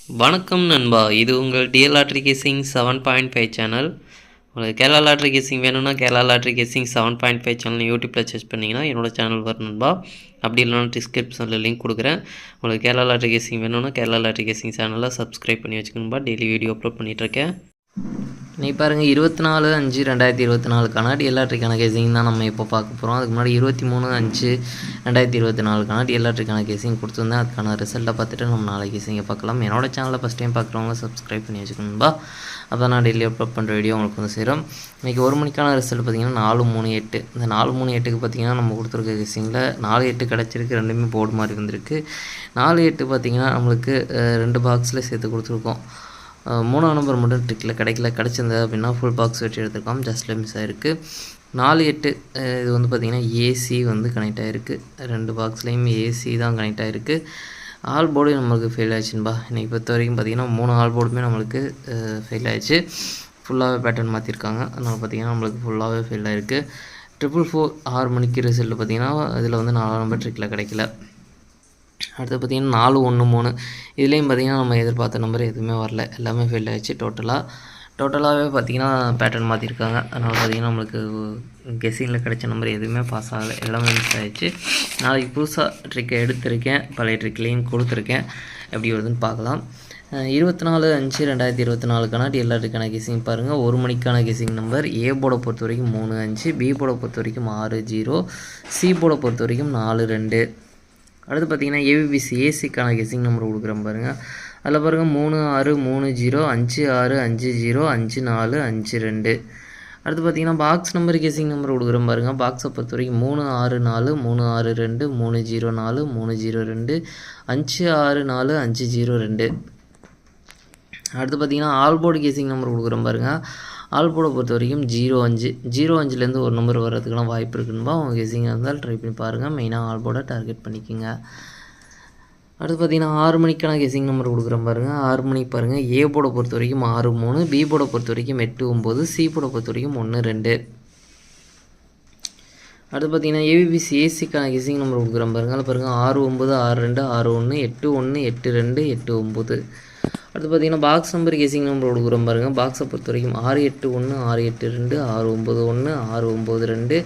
வணக்கம் நண்பா, இது உங்கள் டிஎல் லாட்ரி கேசிங் 7.5 சேனல். உங்களுக்கு கேரளா லாட்ரி கேசிங் வேணும்னா கேரளா லாட்ரி கேசிங் 7.5 சேனல் யூடியூப்பில் சர்ச் பண்ணிங்கன்னா என்னோட சேனல் வரும் நண்பா. அப்படி இல்லைனா டிஸ்கிரிப்ஷனில் லிங்க் கொடுக்குறேன். உங்களுக்கு கேரளா லாட்ரி கேசிங் வேணும்னா கேரளா லாட்ரி கேசிங் சேனலில் சப்ஸ்கிரைப் பண்ணி வச்சுக்கணும்பா. டெய்லி வீடியோ அப்லோட் பண்ணிகிட்ருக்கேன். இன்றைக்கி பாருங்கள் 24/5/2024 டிஎல் லாட்ரிக்கான கேசிங் தான் நம்ம இப்போ பார்க்க போகிறோம். அதுக்கு முன்னாடி 23/5/2024 டிஎல் லாட்ரிக்கான கேசிங் கொடுத்துருந்தேன். அதுக்கான ரிசல்ட்டை பார்த்துட்டு நம்ம நாளைக்கு கேசிங்கை பார்க்கலாம். என்னோட சேனலை ஃபஸ்ட் டைம் பார்க்குறவங்க சப்ஸ்கிரைப் பண்ணி வச்சுக்கணும்பா. அப்போ நான் டெய்லி அப்லோட் பண்ணுற வீடியோ உங்களுக்கு வந்து சேரும். இன்றைக்கி 1 மணிக்கான ரிசல்ட் பார்த்திங்கன்னா 4-3-8. இந்த 4-3-8க்கு பார்த்திங்கன்னா நம்ம கொடுத்துருக்க கேசிங்கில் 4-8 கிடச்சிருக்கு. ரெண்டுமே போர்டு மாதிரி வந்திருக்கு. 4-8 பார்த்திங்கன்னா நம்மளுக்கு 2 பாக்ஸில் சேர்த்து கொடுத்துருக்கோம். 3ஆம் நம்பர் மட்டும் ட்ரிக்கில் கிடச்சிருந்தது அப்படின்னா ஃபுல் பாக்ஸ் வச்சு எடுத்துருக்கோம். ஜஸ்ட்டில் மிஸ் ஆகிருக்கு. 4-8 இது வந்து பார்த்திங்கன்னா ஏசி வந்து கனெக்ட் ஆகிருக்கு. 2 பாக்ஸ்லேயும் ஏசி தான் கனெக்ட் ஆகிருக்கு. ஆல் போர்டு நம்மளுக்கு ஃபெயில் ஆகிடுச்சுன்பா. இன்றைக்கி பொறுத்த வரைக்கும் பார்த்திங்கன்னா 3 ஆல் போர்டுமே நம்மளுக்கு ஃபெயில் ஆகிடுச்சு. ஃபுல்லாகவே பேட்டர்ன் மாற்றிருக்காங்க. அதனால் பார்த்திங்கன்னா நம்மளுக்கு ஃபுல்லாகவே ஃபெயில் ஆகிருக்கு. 444 6 மணிக்கு ரிசல்ட் பார்த்திங்கன்னா இதில் வந்து 4ஆம் நம்பர் ட்ரிக்கில் கிடைக்கல. அடுத்து பார்த்திங்கன்னா 4-1-3 இதுலேயும் பார்த்திங்கன்னா நம்ம எதிர்பார்த்த நம்பர் எதுவுமே வரல. எல்லாமே ஃபெயில் ஆகிடுச்சு. டோட்டலாகவே பார்த்திங்கன்னா பேட்டர்ன் மாற்றிருக்காங்க. அதனால் பார்த்திங்கன்னா நம்மளுக்கு கெஸ்ஸிங்கில் கிடைச்ச நம்பர் எதுவுமே பாஸ் ஆகலை. எல்லாமே மிஸ் ஆகிடுச்சு. நாளைக்கு புதுசாக ட்ரிக்கை எடுத்திருக்கேன். பழைய ட்ரிக்லேயும் கொடுத்துருக்கேன். எப்படி வருதுன்னு பார்க்கலாம். 24/5/2024 டிஎல் லாட்ரிக்கான கெஸ்ஸிங் பாருங்கள். 1 மணிக்கான கெஸ்ஸிங் நம்பர் ஏ போர்டை பொறுத்த வரைக்கும் 3-5, பி போர்டை பொறுத்த வரைக்கும் 6-0, சி போர்டை பொறுத்த வரைக்கும் 4-2. அடுத்து பார்த்திங்கன்னா ஏபிபிசி ஏசிக்கான கெஸ்ஸிங் நம்பர் கொடுக்குறேன் பாருங்கள். அதில் பாருங்கள் 3-6-3-0, 5-6-5-0, 5-4-5-2. அடுத்து பார்த்திங்கன்னா பாக்ஸ் நம்பர் கெஸ்ஸிங் நம்பர் கொடுக்குறேன் பாருங்கள். பாக்ஸை பொறுத்த வரைக்கும் 3-6-4, 3-6-2, 3-0-4, 3-0-2, 5-6-4, 5-0-2. அடுத்து பார்த்திங்கன்னா ஆல் போர்டு கெஸ்ஸிங் நம்பர் கொடுக்குறேன் பாருங்கள். ஆல் போர்டை பொறுத்த வரைக்கும் 0-5, 0-5லேருந்து ஒரு நம்பர் வர்றதுக்கெல்லாம் வாய்ப்பு இருக்குதுன்பா. அவங்க கெஸ்ஸிங்காக இருந்தால் ட்ரை பண்ணி பாருங்கள். மெயினாக ஆல் போர்டை டார்கெட் பண்ணிக்கோங்க. அடுத்து பார்த்திங்கன்னா 6 மணிக்கான கெஸ்ஸிங் நம்பர் கொடுக்குறேன் பாருங்கள். 6 மணிக்கு பாருங்கள். ஏ போர்டை பொறுத்த வரைக்கும் 6-3, பி போர்டை பொறுத்த வரைக்கும் 8-9, சி போர்டை பொறுத்த வரைக்கும் 1-2. அடுத்து பார்த்திங்கன்னா ஏபிபிசி ஏசிக்கான கெஸ்ஸிங் நம்பர் கொடுக்குறேன் பாருங்கள். அதில் பாருங்கள் 6-9, 6-2, 6-1, 8-1, 8-2, 8-9. அடுத்து பார்த்திங்கன்னா பாக்ஸ் நம்பர் கெஸ்ஸிங் நம்பர் கொடுக்குறோம் பாருங்கள். பாக்ஸை பொறுத்த வரைக்கும் 6-8-1, 6-8-2, 6-9-1, 6-9-2,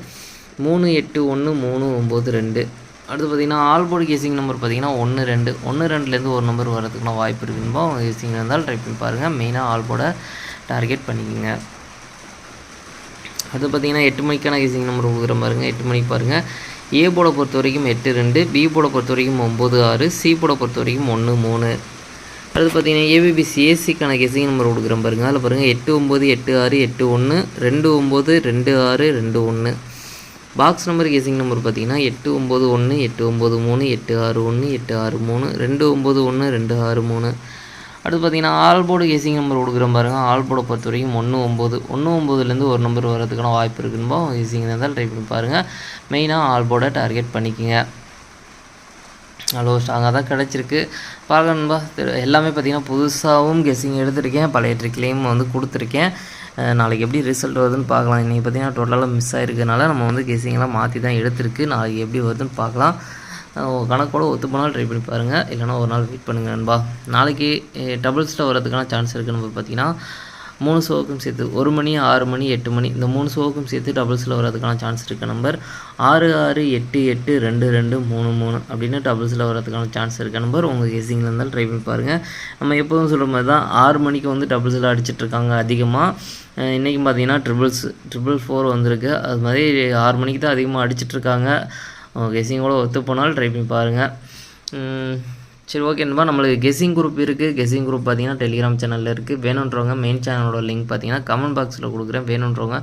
3-8-1, 3-9-2. அடுத்து பார்த்திங்கன்னா ஆல் போர்டு கெஸ்ஸிங் நம்பர் பார்த்திங்கன்னா 1-2, 1-2லேருந்து ஒரு நம்பர் வரதுக்குலாம் வாய்ப்பு இருக்குதுன்பா. அவங்க கெஸ்ஸிங் இருந்தால் ட்ரை பண்ணி பாருங்கள். மெயினாக ஆல் போர்டை டார்கெட் பண்ணிக்கோங்க. அடுத்து பார்த்திங்கன்னா 8 மணிக்கான கெஸ்ஸிங் நம்பர் கொடுக்குற பாருங்கள். 8 மணிக்கு பாருங்கள். ஏ போர்டை பொறுத்த வரைக்கும் 8-2, பி போர்டை பொறுத்த வரைக்கும் 9-6, சி போர்டை பொறுத்த வரைக்கும் 1-3. அடுத்து பார்த்திங்கன்னா ஏபிபிசி ஏசிக்கான கெஸ்ஸிங் நம்பர் கொடுக்குறேன் பாருங்கள். அதில் பாருங்கள் 8-9, 8-6, 8-1, 2-9, 2-6, 2-1. பாக்ஸ் நம்பர் கெஸ்ஸிங் நம்பர் பார்த்திங்கன்னா 8-9-1, 8-9-3, 8-6-1, 8-6-3, 2-9-1, 2-6-3. அடுத்து பார்த்திங்கன்னா ஆல் போர்டு கெஸ்ஸிங் நம்பர் கொடுக்குறேன் பாருங்கள். ஆல் போர்டை பொறுத்த வரைக்கும் 1-9, 1-9லேருந்து ஒரு நம்பர் வரதுக்கான வாய்ப்பு இருக்குதுன்பா. கெஸ்ஸிங் இருந்தால் ட்ரை பண்ணி பாருங்கள். மெயினாக ஆல் போர்டை டார்கெட் பண்ணிக்கோங்க. அவ்வளோ ஸ்ட்ராங்காக தான் கிடச்சிருக்கு. பார்க்கணும்பா. எல்லாமே பார்த்திங்கன்னா புதுசாகவும் கெஸ்ஸிங் எடுத்திருக்கேன். பழைய ட்ரிக்லேயும் வந்து கொடுத்துருக்கேன். நாளைக்கு எப்படி ரிசல்ட் வருதுன்னு பார்க்கலாம். இன்றைக்கி பார்த்திங்கன்னா டோட்டலாக மிஸ் ஆகிருக்கனால நம்ம வந்து கெஸ்ஸிங்கெல்லாம் மாற்றி தான் எடுத்திருக்கு. நாளைக்கு எப்படி வருதுன்னு பார்க்கலாம். கணக்கோடு ஒத்து போனால் ட்ரை பண்ணி பாருங்கள். இல்லைனா ஒரு நாள் வெயிட் பண்ணுங்க நண்பா. நாளைக்கு டபுள்ஸில் வரதுக்கான சான்ஸ் இருக்குது. நம்ம பார்த்திங்கன்னா 3 ஷோவுக்கும் சேர்த்து 1 மணி, 6 மணி, 8 மணி இந்த 3 ஷோவுக்கும் சேர்த்து டபுள்ஸில் வரதுக்கான சான்ஸ் இருக்க நம்பர் 6-6-8-8-2-2-3-3 அப்படின்னு டபுள்ஸில் வரதுக்கான சான்ஸ் இருக்க நம்பர். உங்கள் கெஸ்ஸிங்கில் இருந்தாலும் ட்ரை பண்ணி பாருங்கள். நம்ம எப்போதும் சொல்கிற மாதிரி தான் 6 மணிக்கு வந்து டபுள்ஸில் அடிச்சிட்ருக்காங்க அதிகமாக. இன்றைக்கும் பார்த்திங்கன்னா 444 வந்திருக்கு. அது மாதிரி 6 மணிக்கு தான் அதிகமாக அடிச்சிட்ருக்காங்க. கெஸ்ஸிங்கோட ஒத்து போனாலும் ட்ரை பண்ணி பாருங்கள். சரி, ஓகே நண்பா. நம்மளுக்கு கெஸ்ஸிங் குரூப் இருக்குது. கெஸ்ஸிங் குரூப் பார்த்திங்கன்னா டெலிகிராம் சேனலில் இருக்குது. வேணுன்றவங்க மெயின் சேனலோட லிங்க் பார்த்திங்கன்னா கமெண்ட் பாக்ஸில் கொடுக்குறேன். வேணுன்றவங்க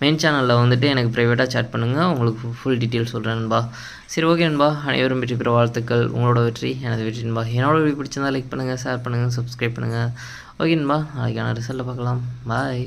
மெயின் சேனலில் வந்துட்டு எனக்கு ப்ரைவேட்டாக சேட் பண்ணுங்கள். உங்களுக்கு ஃபுல் டீட்டெயில்ஸ் சொல்கிறேன் நண்பா. சரி, ஓகே நண்பா. அனைவரும் வெற்றி பெற வாழ்த்துக்கள். உங்களோட வெற்றி எனது வெற்றி நண்பா. என்னோட வீடியோ பிடிச்சிருந்தால் லைக் பண்ணுங்கள், ஷேர் பண்ணுங்கள், சப்ஸ்கிரைப் பண்ணுங்கள். ஓகே நண்பா. நாளைக்கான ரிசல்ட்டை பார்க்கலாம். பாய்.